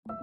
Sang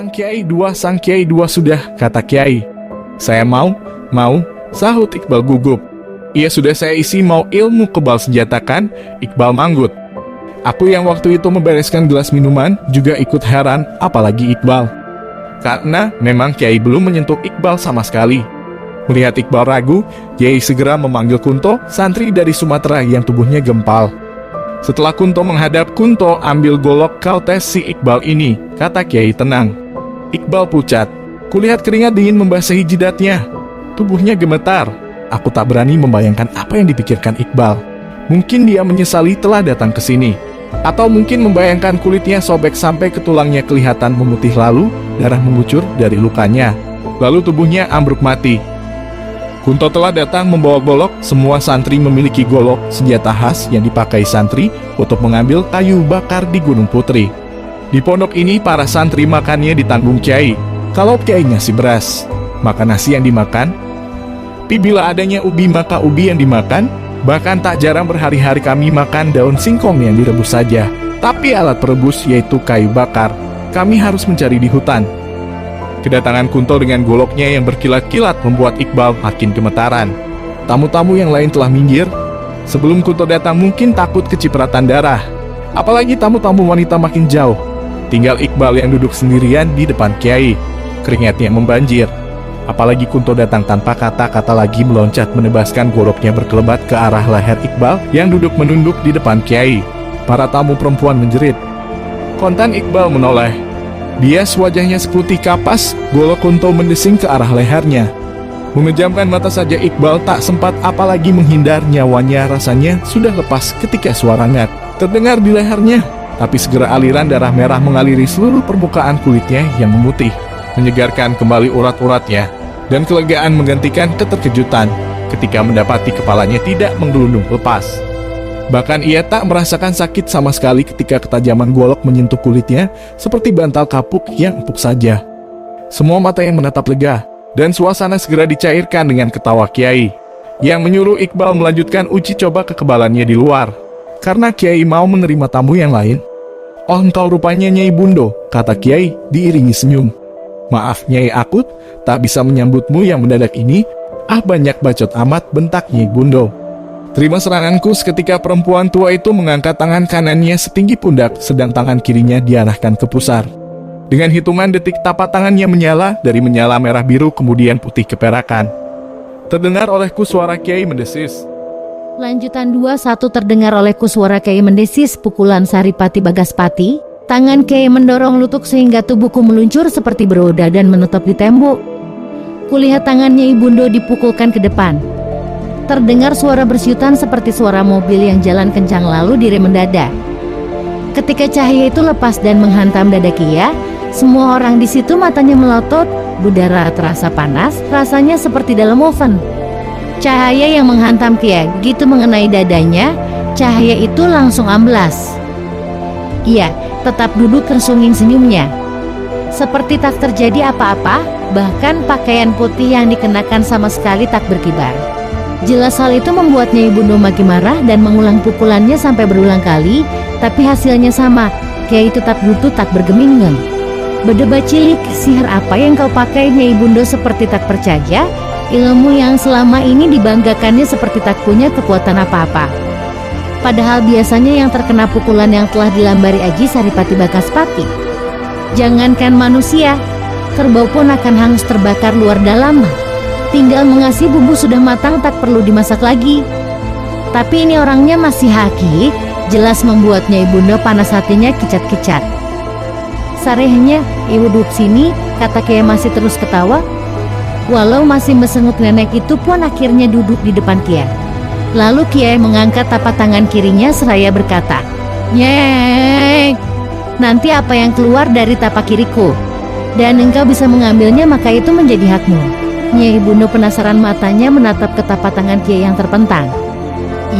Kiai dua sudah, kata Kiai. Saya mau, sahut Iqbal gugup. Iya sudah saya isi mau ilmu kebal senjata kan, Iqbal manggut. Aku yang waktu itu membereskan gelas minuman juga ikut heran, apalagi Iqbal. Karena memang Kiai belum menyentuh Iqbal sama sekali. Melihat Iqbal ragu, Kiai segera memanggil Kunto, santri dari Sumatera yang tubuhnya gempal. Setelah Kunto menghadap, Kunto ambil golok, kau tes si Iqbal ini, kata Kiai tenang. Iqbal pucat, kulihat keringat dingin membasahi jidatnya. Tubuhnya gemetar. Aku tak berani membayangkan apa yang dipikirkan Iqbal. Mungkin dia menyesali telah datang ke sini. Atau mungkin membayangkan kulitnya sobek sampai ke tulangnya kelihatan memutih lalu darah mengucur dari lukanya. Lalu tubuhnya ambruk mati. Kunto telah datang membawa golok. Semua santri memiliki golok, senjata khas yang dipakai santri untuk mengambil kayu bakar di Gunung Putri. Di pondok ini para santri makannya ditanggung Kiai. Kalau Kiai ngasih beras, maka nasi yang dimakan. Bila adanya ubi maka ubi yang dimakan. Bahkan tak jarang berhari-hari kami makan daun singkong yang direbus saja. Tapi alat perebus yaitu kayu bakar kami harus mencari di hutan. Kedatangan Kunto dengan goloknya yang berkilat-kilat membuat Iqbal makin gemetaran. Tamu-tamu yang lain telah minggir. Sebelum Kunto datang mungkin takut kecipratan darah. Apalagi tamu-tamu wanita makin jauh. Tinggal Iqbal yang duduk sendirian di depan Kiai. Keringatnya membanjir. Apalagi Kunto datang tanpa kata-kata lagi meloncat menebaskan goloknya berkelebat ke arah leher Iqbal yang duduk menunduk di depan Kiai. Para tamu perempuan menjerit. Kontan Iqbal menoleh. Bias wajahnya seputih kapas, golok Kunto mendesing ke arah lehernya. Memejamkan mata saja Iqbal tak sempat apalagi menghindar, nyawanya rasanya sudah lepas ketika suara ngat terdengar di lehernya. Tapi segera aliran darah merah mengaliri seluruh permukaan kulitnya yang memutih, menyegarkan kembali urat-uratnya, dan kelegaan menggantikan keterkejutan ketika mendapati kepalanya tidak menggelundung lepas. Bahkan ia tak merasakan sakit sama sekali ketika ketajaman golok menyentuh kulitnya seperti bantal kapuk yang empuk saja. Semua mata yang menatap lega, dan suasana segera dicairkan dengan ketawa Kiai, yang menyuruh Iqbal melanjutkan uji coba kekebalannya di luar, karena Kiai mau menerima tamu yang lain. Oh engkau rupanya Nyai Bundo, kata Kiai diiringi senyum. Maaf Nyai Akut, tak bisa menyambutmu yang mendadak ini. Ah banyak bacot amat, bentak Nyai Bundo. Terima seranganku. Seketika perempuan tua itu mengangkat tangan kanannya setinggi pundak, sedang tangan kirinya diarahkan ke pusar. Dengan hitungan detik tapak tangannya menyala, dari menyala merah biru kemudian putih keperakan. Terdengar olehku suara Kiai mendesis. Lanjutan 2-1 terdengar olehku suara Kiai mendesis, pukulan Saripati Bagaspati. Tangan Kiai mendorong lutut sehingga tubuhku meluncur seperti beroda dan menetap di tembok. Kulihat tangannya Ibundo dipukulkan ke depan. Terdengar suara bersiutan seperti suara mobil yang jalan kencang lalu direm mendadak. Ketika cahaya itu lepas dan menghantam dada Kia, semua orang di situ matanya melotot, udara terasa panas, rasanya seperti dalam oven. Cahaya yang menghantam Kia begitu mengenai dadanya, cahaya itu langsung amblas. Ia tetap duduk tersunging senyumnya, seperti tak terjadi apa-apa. Bahkan pakaian putih yang dikenakan sama sekali tak berkibar. Jelas hal itu membuatnya Ibundo makin marah dan mengulang pukulannya sampai berulang kali, tapi hasilnya sama. Kiai tetap duduk tak bergeming-geming. Berdebat cilik, sihir apa yang kau pakai Nyai Bundo? Seperti tak percaya. Ilmu yang selama ini dibanggakannya seperti tak punya kekuatan apa-apa. Padahal biasanya yang terkena pukulan yang telah dilambari Aji Saripati Bagaspati. Jangankan manusia, kerbau pun akan hangus terbakar luar dalam. Tinggal mengasih bumbu sudah matang, tak perlu dimasak lagi. Tapi ini orangnya masih hakik, jelas membuatnya Ibundo panas hatinya kicat-kicat. Sarehnya, ibu duduk sini, kata Kiai masih terus ketawa. Walau masih mesengut, nenek itu pun akhirnya duduk di depan Kiai. Lalu Kiai mengangkat tapak tangan kirinya seraya berkata, Nyek, nanti apa yang keluar dari tapak kiriku dan engkau bisa mengambilnya, maka itu menjadi hakmu. Nyai Bundo penasaran, matanya menatap ke tapak tangan Kiai yang terpentang.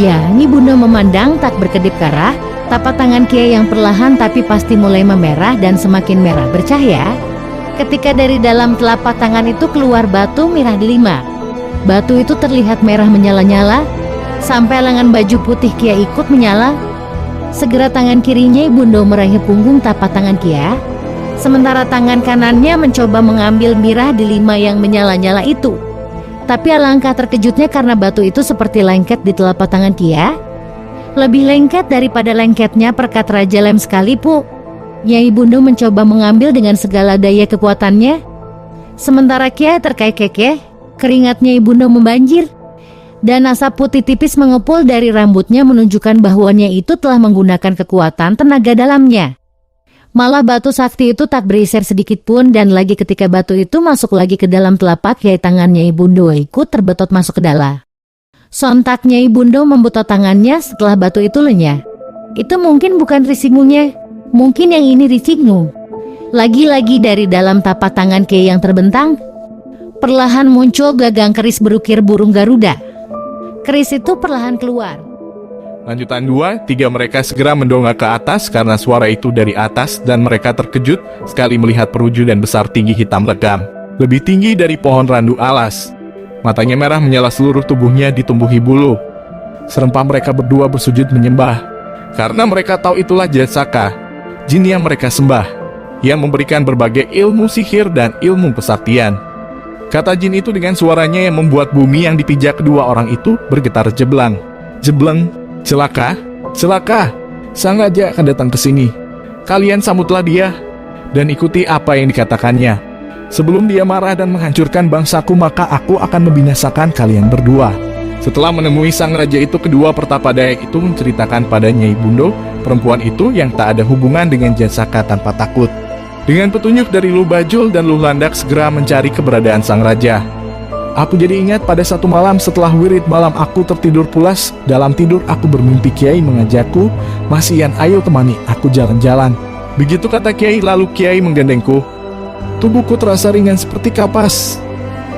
Ya, Nyai Bundo memandang tak berkedip karah, Tapak tangan Kiai yang perlahan tapi pasti mulai memerah dan semakin merah bercahaya. Ketika dari dalam telapak tangan itu keluar batu merah delima. Batu itu terlihat merah menyala-nyala, sampai lengan baju putih Kiai ikut menyala. Segera tangan kirinya Ibundo meraih punggung tapak tangan Kiai, sementara tangan kanannya mencoba mengambil merah delima yang menyala-nyala itu. Tapi alangkah terkejutnya karena batu itu seperti lengket di telapak tangan Kiai. Lebih lengket daripada lengketnya perkat Raja Lem sekalipun. Nyai Bundo mencoba mengambil dengan segala daya kekuatannya. Sementara Kiai terkekeh, keringatnya Ibundo membanjir. Dan asap putih tipis mengepul dari rambutnya menunjukkan bahwanya itu telah menggunakan kekuatan tenaga dalamnya. Malah batu sakti itu tak berisir sedikit pun dan lagi ketika batu itu masuk lagi ke dalam telapak Kiai tangannya Ibundo ikut terbetot masuk ke dalam. Sontaknya Ibundo membutot tangannya setelah batu itu lenyap. Itu mungkin bukan risimunya, mungkin yang ini risingmu. Lagi-lagi dari dalam tapak tangan Kiai yang terbentang, perlahan muncul gagang keris berukir burung Garuda. Keris itu perlahan keluar. Lanjutan 2, 3 mereka segera mendongak ke atas karena suara itu dari atas dan mereka terkejut sekali melihat perwujudan besar tinggi hitam legam, lebih tinggi dari pohon randu alas. Matanya merah menyala, seluruh tubuhnya ditumbuhi bulu. Serempak mereka berdua bersujud menyembah, karena mereka tahu itulah Jasaka, jin yang mereka sembah, yang memberikan berbagai ilmu sihir dan ilmu kesaktian. Kata jin itu dengan suaranya yang membuat bumi yang dipijak kedua orang itu bergetar jeblang. Jebleng, celaka, celaka, sang raja akan datang ke sini. Kalian sambutlah dia dan ikuti apa yang dikatakannya. Sebelum dia marah dan menghancurkan bangsaku, maka aku akan membinasakan kalian berdua. Setelah menemui sang raja itu, kedua pertapa Dayak itu menceritakan pada Nyai Bundo, perempuan itu yang tak ada hubungan dengan Jasaka tanpa takut. Dengan petunjuk dari Lu Bajul dan Lu Landak segera mencari keberadaan sang raja. Aku jadi ingat pada satu malam setelah wirid malam aku tertidur pulas. Dalam tidur aku bermimpi Kiai mengajakku, "Mas Ian, ayo temani aku jalan-jalan." Begitu kata Kiai, lalu Kiai menggandengku. Tubuhku terasa ringan seperti kapas,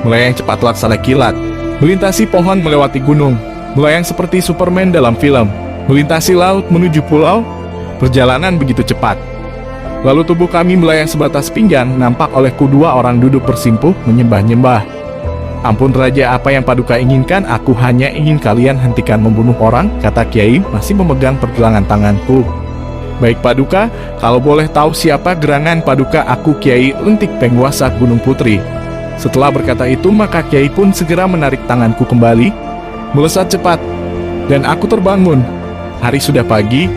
melayang cepat laksana kilat, melintasi pohon melewati gunung, melayang seperti Superman dalam film, melintasi laut menuju pulau. Perjalanan begitu cepat. Lalu tubuh kami melayang sebatas pinggang, nampak oleh kedua orang duduk bersimpuh menyembah-nyembah. Ampun Raja, apa yang Paduka inginkan? Aku hanya ingin kalian hentikan membunuh orang, kata Kiai masih memegang pergelangan tanganku. Baik Paduka, kalau boleh tahu siapa gerangan Paduka? Aku Kiai Lentik, penguasa Gunung Putri. Setelah berkata itu, maka Kiai pun segera menarik tanganku kembali, melesat cepat, dan aku terbangun. Hari sudah pagi.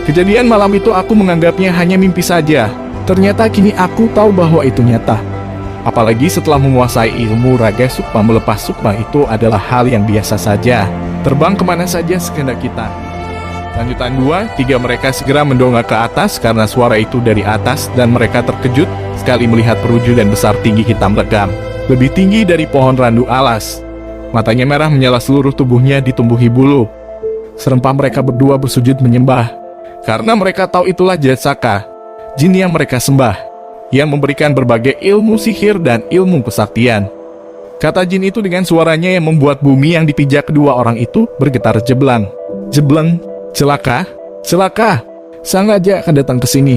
Kejadian malam itu aku menganggapnya hanya mimpi saja. Ternyata kini aku tahu bahwa itu nyata. Apalagi setelah menguasai ilmu Raga Sukma, melepas Sukma itu adalah hal yang biasa saja. Terbang kemana saja sekehendak kita. Lanjutan 2, 3 mereka segera mendongak ke atas karena suara itu dari atas dan mereka terkejut sekali melihat perwujudan besar tinggi hitam legam, lebih tinggi dari pohon randu alas. Matanya merah menyala, seluruh tubuhnya ditumbuhi bulu. Serempak mereka berdua bersujud menyembah, karena mereka tahu itulah Jasaka, jin yang mereka sembah, yang memberikan berbagai ilmu sihir dan ilmu kesaktian. Kata jin itu dengan suaranya yang membuat bumi yang dipijak kedua orang itu bergetar jeblang. Jebleng, celaka, celaka, sang raja akan datang ke sini.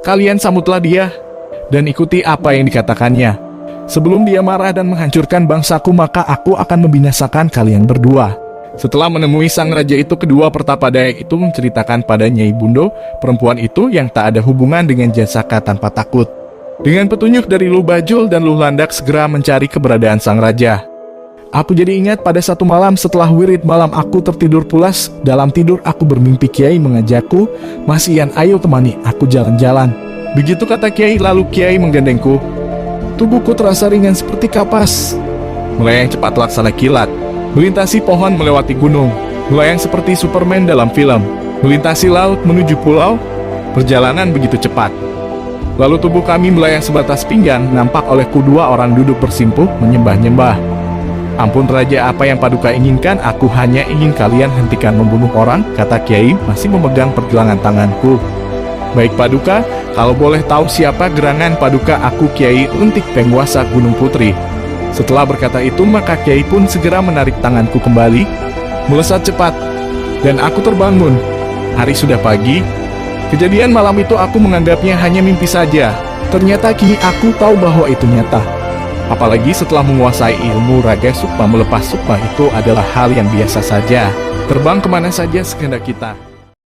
Kalian sambutlah dia dan ikuti apa yang dikatakannya. Sebelum dia marah dan menghancurkan bangsaku, maka aku akan membinasakan kalian berdua. Setelah menemui sang raja itu, kedua pertapa Dayak itu menceritakan pada Nyai Bundo, perempuan itu yang tak ada hubungan dengan Jasaka tanpa takut. Dengan petunjuk dari Lu Bajul dan Lu Landak segera mencari keberadaan sang raja. Aku jadi ingat pada satu malam setelah wirid malam aku tertidur pulas. Dalam tidur aku bermimpi Kiai mengajakku, "Mas Ian, ayo temani aku jalan-jalan." Begitu kata Kiai, lalu Kiai menggandengku. Tubuhku terasa ringan seperti kapas, melayang cepat laksana kilat, melintasi pohon melewati gunung, melayang seperti Superman dalam film, melintasi laut menuju pulau. Perjalanan begitu cepat. Lalu tubuh kami melayang sebatas pinggang, nampak oleh kedua orang duduk bersimpuh menyembah-nyembah. Ampun Raja, apa yang Paduka inginkan? Aku hanya ingin kalian hentikan membunuh orang, kata Kiai masih memegang pergelangan tanganku. Baik Paduka, kalau boleh tahu siapa gerangan Paduka? Aku Kiai Lentik, penguasa Gunung Putri. Setelah berkata itu, maka Kiai pun segera menarik tanganku kembali, melesat cepat, dan aku terbangun. Hari sudah pagi. Kejadian malam itu aku menganggapnya hanya mimpi saja. Ternyata kini aku tahu bahwa itu nyata. Apalagi setelah menguasai ilmu Raga Sukma, melepas sukma itu adalah hal yang biasa saja. Terbang kemana saja sekehendak kita.